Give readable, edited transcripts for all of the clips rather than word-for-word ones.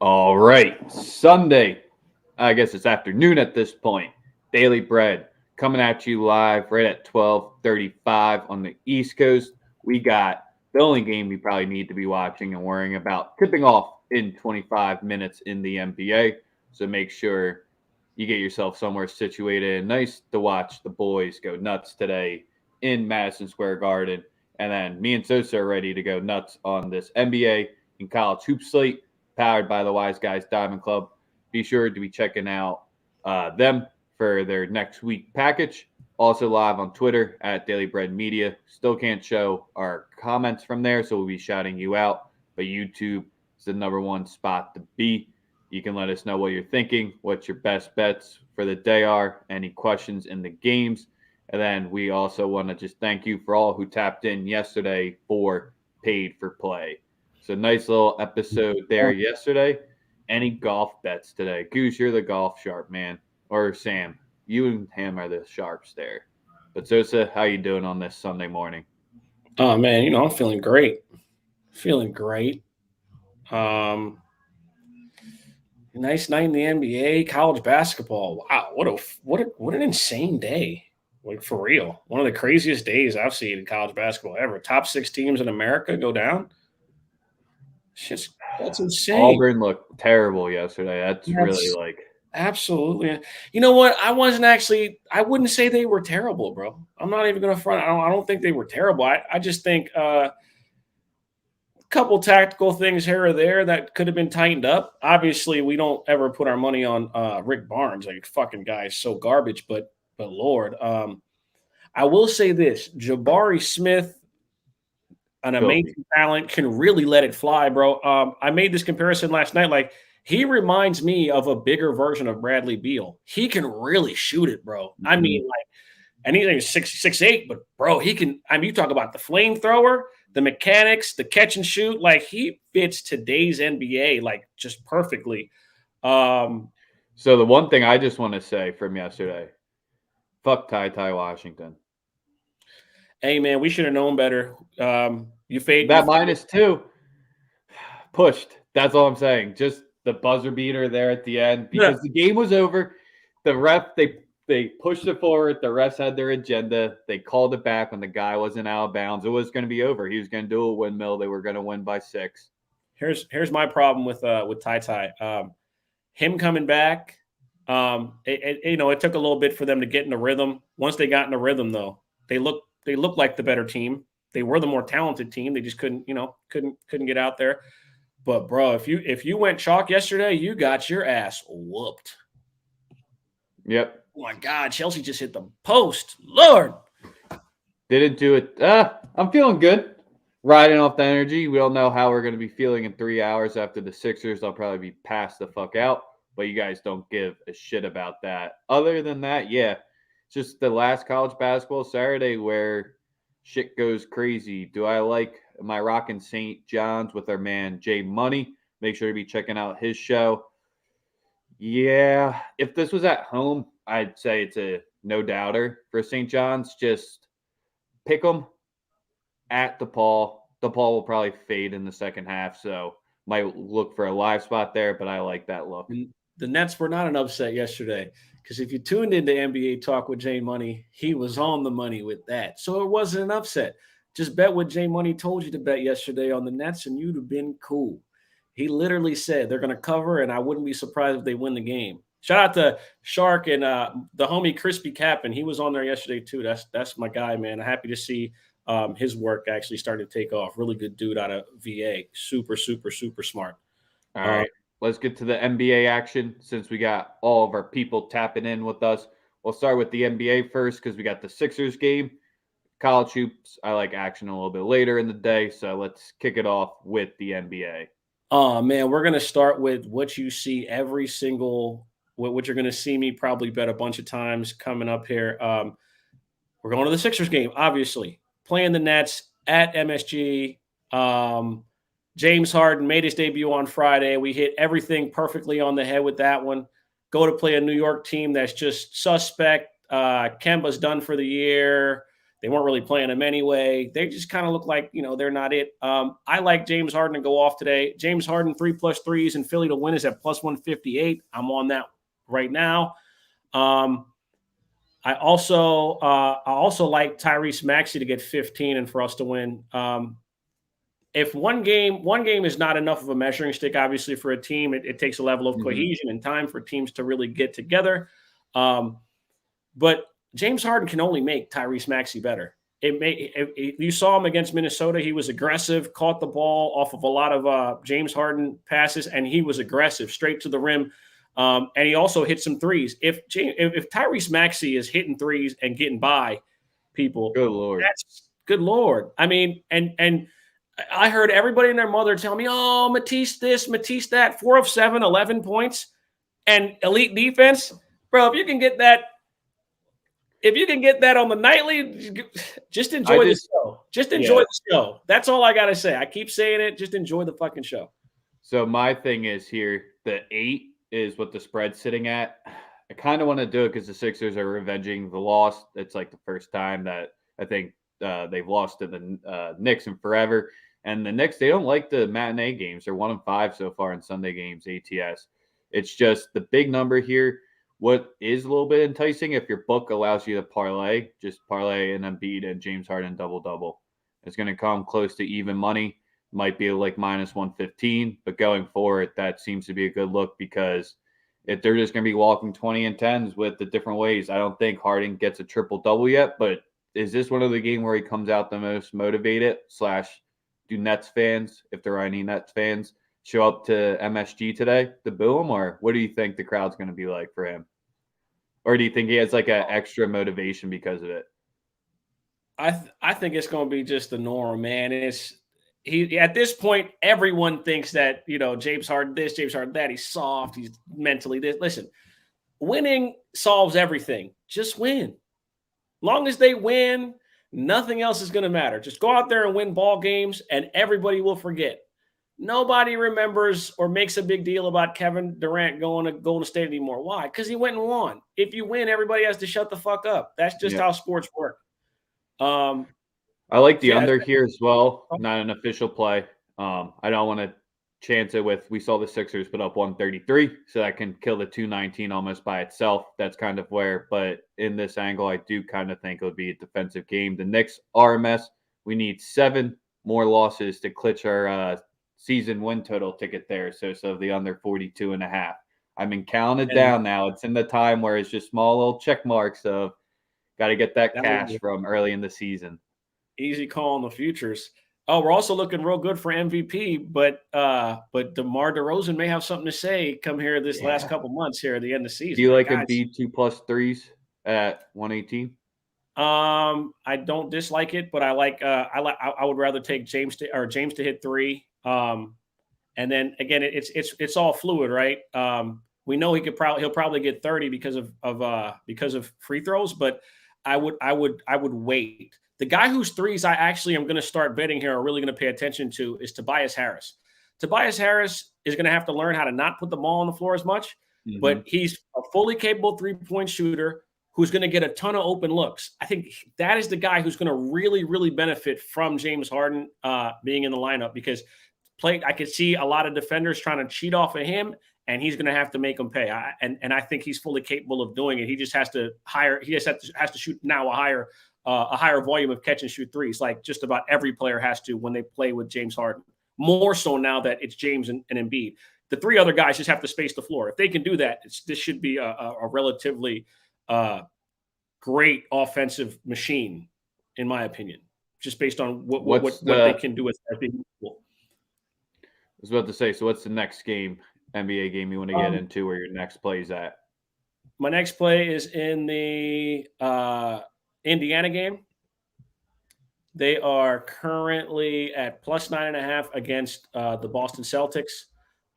All right, Sunday. I guess it's afternoon at this point. Daily Bread coming at you live right at 12:35 on the East Coast. We got the only game you probably need to be watching and worrying about tipping off in 25 minutes in the NBA. So make sure you get yourself somewhere situated and nice to watch the boys go nuts today in Madison Square Garden. And then me and Sosa are ready to go nuts on this NBA and college hoop slate powered by the Wise Guys Diamond Club. Be sure to be checking out them for their next week package. Also live on Twitter at Daily Bread Media. Still can't show our comments from there, so we'll be shouting you out. But YouTube is the number one spot to be. You can let us know what you're thinking, what your best bets for the day are, any questions in the games. And then we also want to just thank you for all who tapped in yesterday for Paid for Play. So nice little episode there yesterday. Any golf bets today? Goose, you're the golf sharp, man. Or Sam, you and him are the sharps there. But Sosa, how you doing on this Sunday morning? Oh man, I'm feeling great. Feeling great. Um, nice night in the NBA, college basketball. Wow, what an insane day. Like for real. One of the craziest days I've seen in college basketball ever. Top 6 teams in America go down. Shit's that's insane. Auburn looked terrible yesterday. That's really That's like absolutely. You know what? I wouldn't say they were terrible, bro. I'm not even gonna front. I don't think they were terrible. I just think couple tactical things here or there that could have been tightened up. Obviously, we don't ever put our money on Rick Barnes. Like fucking guy is so garbage. But Lord, I will say this: Jabari Smith, an filthy. amazing talent, can really let it fly, bro. I made this comparison last night. Like he reminds me of a bigger version of Bradley Beal. He can really shoot it, bro. I Mm-hmm. mean, like, and he's 6'8", but bro, he can. I mean, you talk about the flamethrower, the mechanics, the catch and shoot. Like he fits today's NBA like just perfectly. Um, So the one thing I just want to say from yesterday, fuck Ty Washington. hey man, we should have known better. You fade, you That -2 pushed. That's all I'm saying. Just the buzzer beater there at the end yeah. because the game was over. The ref they pushed it forward. The refs had their agenda. They called it back when the guy wasn't out of bounds. It was going to be over. He was going to do a windmill. They were going to win by 6. Here's my problem with Ty Ty. Him coming back. It took a little bit for them to get in the rhythm. Once they got in the rhythm, though, they looked like the better team. They were the more talented team. They just couldn't get out there. But bro, if you went chalk yesterday, you got your ass whooped. Yep. Oh my God, Chelsea just hit the post. Lord. Didn't do it. I'm feeling good. Riding off the energy. We don't know how we're going to be feeling in 3 hours after the Sixers. I'll probably be passed the fuck out. But you guys don't give a shit about that. Other than that, yeah, it's just the last college basketball Saturday where shit goes crazy. Am I rocking St. John's with our man Jay Money? Make sure to be checking out his show. Yeah, if this was at home, I'd say it's a no doubter for St. John's. Just pick them at DePaul. DePaul will probably fade in the second half, so might look for a live spot there, but I like that look. And the Nets were not an upset yesterday because if you tuned into NBA Talk with Jay Money, he was on the money with that. So it wasn't an upset. Just bet what Jay Money told you to bet yesterday on the Nets, and you'd have been cool. He literally said they're going to cover, and I wouldn't be surprised if they win the game. Shout out to Shark and the homie Crispy Cap, and he was on there yesterday too. That's my guy, man. I'm happy to see his work actually starting to take off. Really good dude out of VA. Super, super, super smart. All Uh, right, let's get to the NBA action since we got all of our people tapping in with us. We'll start with the NBA first because we got the Sixers game. College hoops, I like action a little bit later in the day, so let's kick it off with the NBA. Oh man, we're gonna start with what you see every single what you're gonna see me probably bet a bunch of times coming up here. We're going to the Sixers game, obviously playing the Nets at MSG. Um, James Harden made his debut on Friday. We hit everything perfectly on the head with that one. Go to play a New York team that's just suspect. Kemba's done for the year. They weren't really playing him anyway. They just kind of look like, they're not it. I like James Harden to go off today. James Harden 3+3s and Philly to win is at +158. I'm on that right now. I also like Tyrese Maxey to get 15 and for us to win. If one game is not enough of a measuring stick, obviously for a team, it takes a level of cohesion and time for teams to really get together. But James Harden can only make Tyrese Maxey better. You saw him against Minnesota. He was aggressive, caught the ball off of a lot of James Harden passes, and he was aggressive, straight to the rim. And he also hit some threes. If Tyrese Maxey is hitting threes and getting by people, good Lord. That's good Lord. I mean, and I heard everybody and their mother tell me, oh, Matisse this, Matisse that, 4 of 7, 11 points, and elite defense. Bro, if you can get that on the nightly, just enjoy the show. Just enjoy the show. That's all I got to say. I keep saying it. Just enjoy the fucking show. So my thing is here, the 8 is what the spread's sitting at. I kind of want to do it because the Sixers are revenging the loss. It's like the first time that I think they've lost to the Knicks in forever. And the Knicks, they don't like the matinee games. They're 1-5 so far in Sunday games, ATS. It's just the big number here. What is a little bit enticing, if your book allows you to parlay, just parlay an Embiid and James Harden double-double. It's going to come close to even money. Might be like -115, but going forward, that seems to be a good look because if they're just going to be walking 20 and 10s with the different ways, I don't think Harden gets a triple-double yet, but is this one of the game where he comes out the most motivated / do Nets fans, if there are any Nets fans, show up to MSG today to boo him, or what do you think the crowd's going to be like for him? Or do you think he has like an extra motivation because of it? I think it's going to be just the norm, man. He at this point, everyone thinks that, James Harden this, James Harden that. He's soft. He's mentally this. Listen, winning solves everything. Just win. Long as they win, nothing else is going to matter. Just go out there and win ball games, and everybody will forget. Nobody remembers or makes a big deal about Kevin Durant going to Golden State anymore. Why? Because he went and won. If you win, everybody has to shut the fuck up. That's just how sports work. I like the under here as well. Not an official play. I don't want to chance it with, we saw the Sixers put up 133, so that can kill the 219 almost by itself. That's kind of where, but in this angle, I do kind of think it would be a defensive game. The Knicks are a mess. We need 7 more losses to clinch our season win total ticket there. So the under 42.5. I mean, counting it down now. It's in the time where it's just small little check marks of got to get that cash from early in the season. Easy call on the futures. Oh, we're also looking real good for MVP, but DeMar DeRozan may have something to say come here this last couple months here at the end of the season. Do you like Embiid 2+3s at 118? I don't dislike it, but I would rather take James to hit 3. And then again, it's all fluid, right? We know he'll probably get 30 because of free throws, but I would wait. The guy whose threes I actually am going to start betting here, or really going to pay attention to, is Tobias Harris. Tobias Harris is going to have to learn how to not put the ball on the floor as much, but he's a fully capable 3-point shooter who's going to get a ton of open looks. I think that is the guy who's going to really, really benefit from James Harden being in the lineup, because I could see a lot of defenders trying to cheat off of him, and he's going to have to make them pay. And I think he's fully capable of doing it. He just has to has to shoot now a higher volume of catch and shoot threes, like just about every player has to when they play with James Harden. More so now that it's James and Embiid. The 3 other guys just have to space the floor. If they can do that, this should be a relatively great offensive machine, in my opinion, just based on what they can do with their people. I was about to say, so what's the next NBA game you want to get into, where your next play is at? My next play is in the Indiana game. They are currently at +9.5 against the Boston Celtics.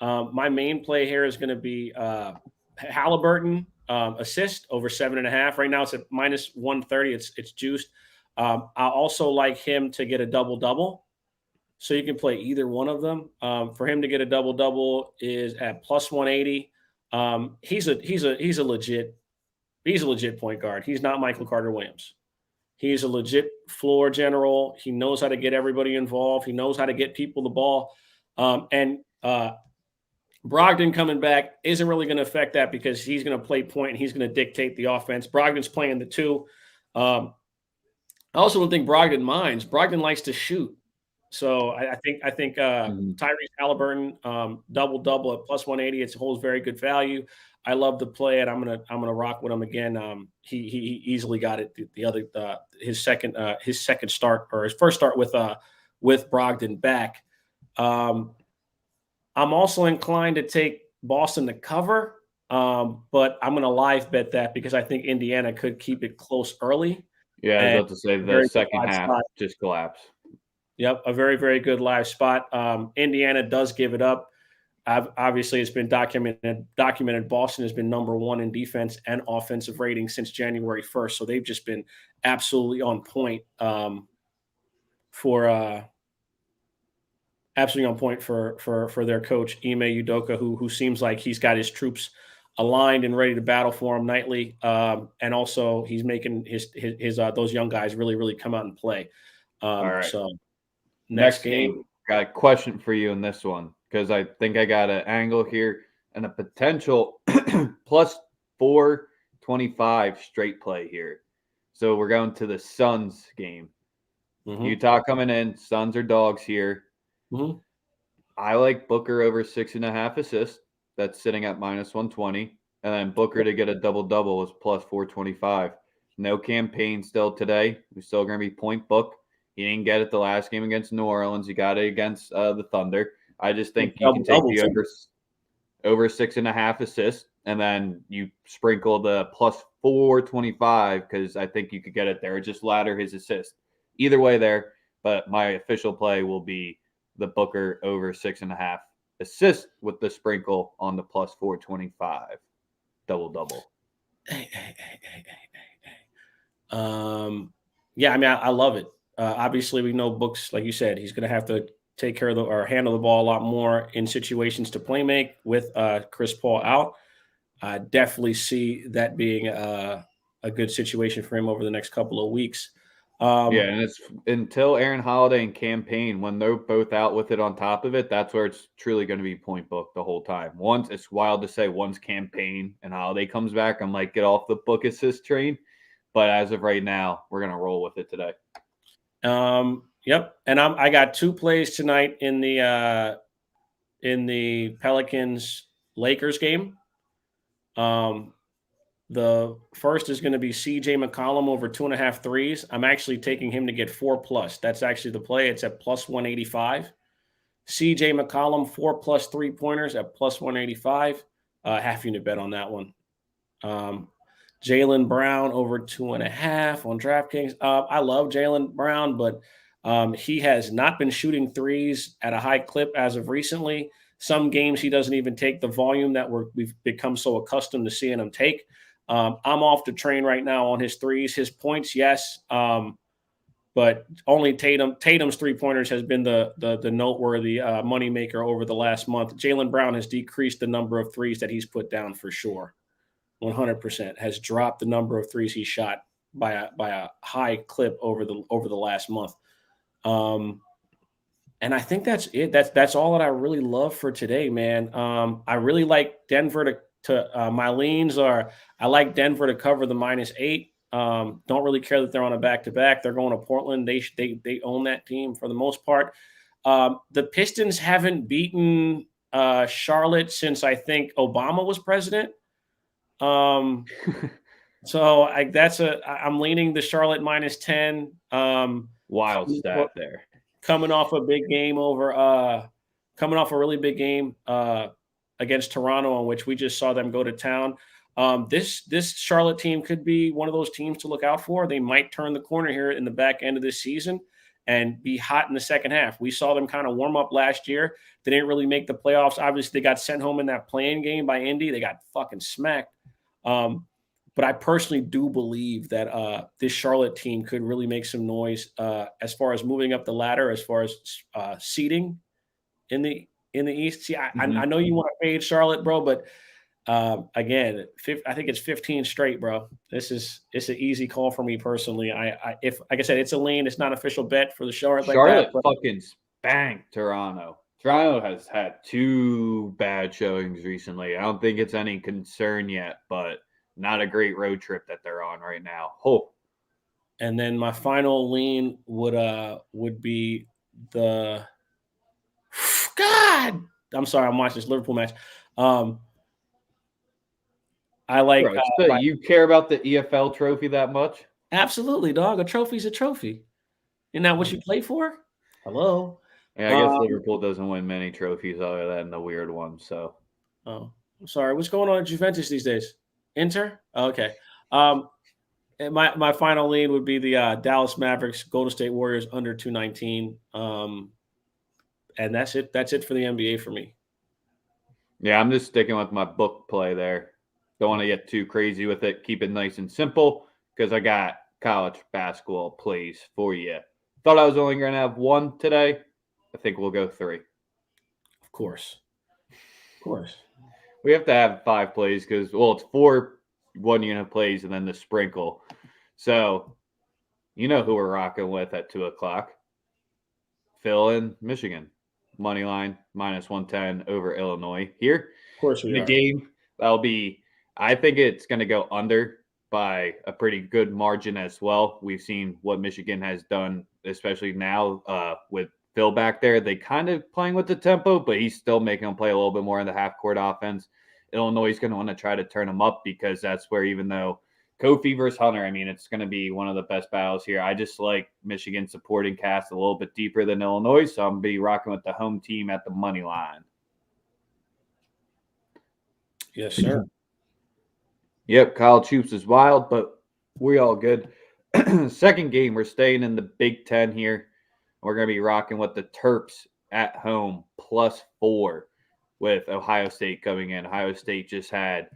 My main play here is going to be Halliburton assist over 7.5. Right now it's at -130. It's juiced. I also like him to get a double-double. So you can play either one of them. For him to get a double-double is at +180. He's a legit point guard. He's not Michael Carter Williams. He's a legit floor general. He knows how to get everybody involved. He knows how to get people the ball. And Brogdon coming back isn't really going to affect that because he's going to play point and he's going to dictate the offense. Brogdon's playing the 2. I also don't think Brogdon minds. Brogdon likes to shoot. So I think Tyrese Halliburton double at plus 180. It holds very good value. I love the play, and I'm gonna rock with him again. He easily got it. The other his second start, or his first start with Brogdon back. I'm also inclined to take Boston to cover, but I'm gonna live bet that because I think Indiana could keep it close early. Yeah, I was about to say the second half just collapsed. Yep, a very, very good live spot. Indiana does give it up. Obviously, it's been documented. Boston has been number 1 in defense and offensive rating since January 1st. So they've just been absolutely on point for their coach Ime Udoka, who seems like he's got his troops aligned and ready to battle for him nightly. And also he's making his those young guys really, really come out and play. All right. So next game, got a question for you in this one because I think I got an angle here and a potential plus 425 straight play here. So we're going to the Suns game. Utah coming in. Suns are dogs here. I like Booker over 6.5 assists. That's sitting at minus 120. And then Booker to get a double-double was plus 425. No campaign still today. We're still going to be point book. He didn't get it the last game against New Orleans. He got it against the Thunder. I just think you can take the over 6.5 assists, and then you sprinkle the plus 425 because I think you could get it there. Just ladder his assist. Either way there, but my official play will be the Booker over 6.5 assists with the sprinkle on the plus 425 double-double. Yeah, I mean, I love it. Obviously, we know Books, like you said, he's going to have to take care of or handle the ball a lot more in situations to play make with Chris Paul out. I definitely see that being a good situation for him over the next couple of weeks. And it's until Aaron Holiday and Campaign, when they're both out with it on top of it, that's where it's truly going to be point book the whole time. Once it's wild to say once Campaign and Holiday comes back, I'm like, get off the book assist train. But as of right now, we're going to roll with it today. Yep. And I got 2 plays tonight in the Pelicans Lakers game. The first is going to be CJ McCollum over 2.5 threes. I'm actually taking him to get 4+. That's actually the play. It's at plus 185. CJ McCollum 4+ 3-pointers at plus 185. Half unit bet on that one. Jalen Brown over 2.5 on DraftKings. I love Jalen Brown, but he has not been shooting threes at a high clip as of recently. Some games he doesn't even take the volume that we've become so accustomed to seeing him take. I'm off the train right now on his threes. His points, yes, but only Tatum's 3-pointers has been the noteworthy moneymaker over the last month. Jalen Brown has decreased the number of threes that he's put down for sure. 100% has dropped the number of threes he shot by a high clip over the last month. And I think that's it. That's all that I really love for today, man. I really like Denver to my leans are I like Denver to cover the -8. Don't really care that they're on a back-to-back. They're going to Portland. They own that team for the most part. The Pistons haven't beaten Charlotte since I think Obama was president. So I'm leaning the Charlotte -10. Wild stat there. Coming off a big game coming off a really big game against Toronto, on which we just saw them go to town. This Charlotte team could be one of those teams to look out for. They might turn the corner here in the back end of this season and be hot in the second half. We saw them kind of warm up last year. They didn't really make the playoffs. Obviously, they got sent home in that play-in game by Indy. They got fucking smacked. But I personally do believe that this Charlotte team could really make some noise as far as moving up the ladder, as far as seeding in the East. See, I know you want to fade Charlotte, bro, but Again, I think it's 15 straight, bro. It's an easy call for me personally. If like I said, it's a lean. It's not an official bet for the show or like that. Charlotte fucking spanked Toronto. Toronto has had 2 bad showings recently. I don't think it's any concern yet, but not a great road trip that they're on right now. Oh. And then my final lean would be the God. I'm sorry, I'm watching this Liverpool match. I like. Bro, you care about the EFL trophy that much? Absolutely, dog. A trophy's a trophy. Isn't that what you play for? Hello. Yeah, I guess Liverpool doesn't win many trophies other than the weird ones. So. Oh, I'm sorry. What's going on at Juventus these days? Inter? Okay. And my final lean would be the Dallas Mavericks, Golden State Warriors under 219. And that's it. That's it for the NBA for me. Yeah, I'm just sticking with my book play there. Don't want to get too crazy with it. Keep it nice and simple because I got college basketball plays for you. Thought I was only going to have 1 today. I think we'll go 3. Of course. Of course. We have to have 5 plays because, well, it's 4 1-unit plays and then the sprinkle. So, you know who we're rocking with at 2 o'clock. Phil in Michigan. Money line, -110 over Illinois here. Of course we in the are. game, that'll be, I think it's going to go under by a pretty good margin as well. We've seen what Michigan has done, especially now with Phil back there. They kind of playing with the tempo, but he's still making them play a little bit more in the half-court offense. Illinois is going to want to try to turn them up because that's where, even though Kofi versus Hunter, I mean, it's going to be one of the best battles here. I just like Michigan supporting cast a little bit deeper than Illinois, so I'm going to be rocking with the home team at the money line. Yes, sir. Yep, college hoops is wild, but we all good. Second game, we're staying in the Big Ten here. We're going to be rocking with the Terps at home, +4 with Ohio State coming in. Ohio State just had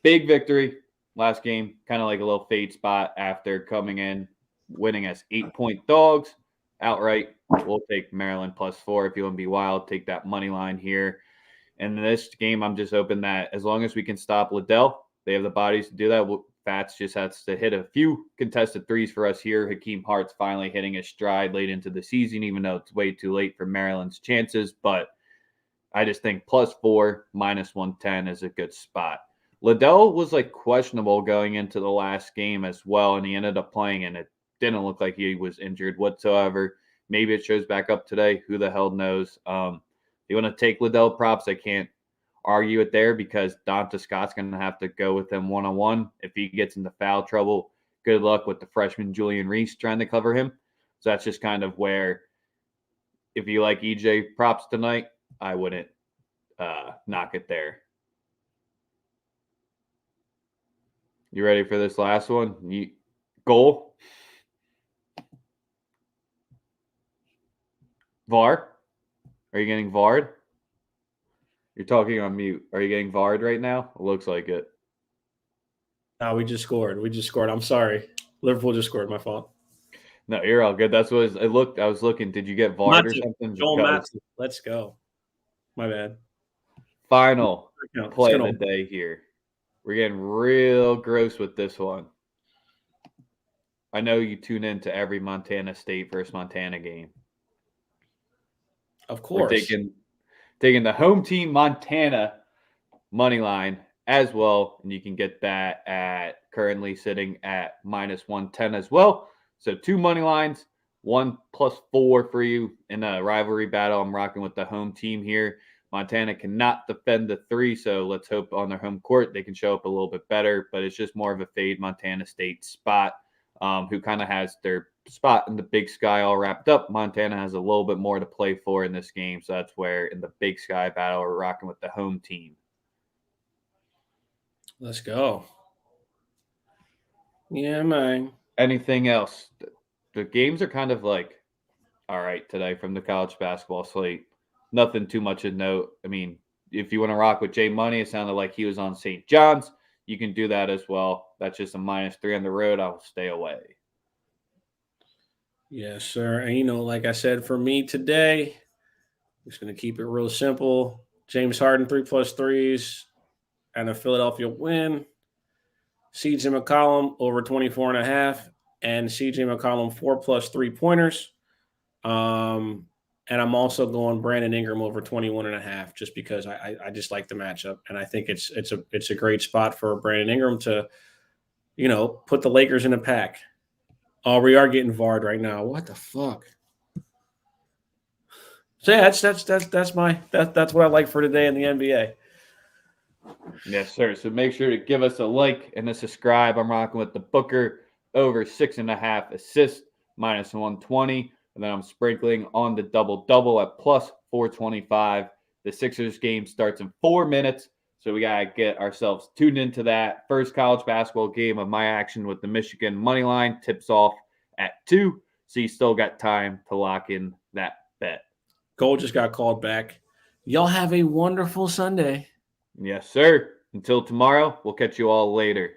big victory last game, kind of like a little fade spot after coming in, winning as 8-point dogs outright. We'll take Maryland +4. If you want to be wild, take that money line here. And in this game, I'm just hoping that as long as we can stop Liddell, they have the bodies to do that. Fats just has to hit a few contested threes for us here. Hakeem Hart's finally hitting his stride late into the season, even though it's way too late for Maryland's chances. But I just think +4, -110 is a good spot. Liddell was like questionable going into the last game as well, and he ended up playing, and it didn't look like he was injured whatsoever. Maybe it shows back up today. Who the hell knows? You want to take Liddell props? I can't argue it there because Donta Scott's going to have to go with him one-on-one. If he gets into foul trouble, good luck with the freshman Julian Reese trying to cover him. So that's just kind of where, if you like EJ props tonight, I wouldn't knock it there. You ready for this last one? Goal? VAR? Are you getting VAR'd? You're talking on mute. Are you getting VAR'd right now? It looks like it. No, we just scored. I'm sorry. Liverpool just scored. My fault. No, you're all good. That's what it looked. I was looking. Did you get VAR'd or something? Joel Matson. Let's go. My bad. Final play of the day here. We're getting real gross with this one. I know you tune into every Montana State versus Montana game. Of course. We're taking the home team Montana money line as well, and you can get that at currently sitting at -110 as well. So 2 money lines, 1 +4 for you in a rivalry battle. I'm rocking with the home team here. Montana cannot defend the 3, so let's hope on their home court they can show up a little bit better, but it's just more of a fade Montana State spot, who kind of has their spot in the Big Sky all wrapped up. Montana has a little bit more to play for in this game, so that's where in the Big Sky battle we're rocking with the home team. Let's go. Yeah, man. Anything else? The games are kind of like, all right, today from the college basketball slate. Nothing too much of note. I mean, if you want to rock with Jay Money, it sounded like he was on St. John's. You can do that as well. That's just a -3 on the road. I'll stay away. Yes, sir. And, like I said, for me today, I'm just going to keep it real simple. James Harden, 3+3s. and a Philadelphia win. CJ McCollum over 24.5, and CJ McCollum 4+ 3-pointers. And I'm also going Brandon Ingram over 21.5, just because I just like the matchup, and I think it's a great spot for Brandon Ingram to, put the Lakers in a pack. Oh, we are getting VAR'd right now. What the fuck? So yeah, that's what I like for today in the NBA. Yes, sir. So make sure to give us a like and a subscribe. I'm rocking with the Booker over 6.5 assists minus 120. And then I'm sprinkling on the double-double at plus 425. The Sixers game starts in 4 minutes. So we got to get ourselves tuned into that. First college basketball game of my action with the Michigan money line tips off at 2. So you still got time to lock in that bet. Gold just got called back. Y'all have a wonderful Sunday. Yes, sir. Until tomorrow, we'll catch you all later.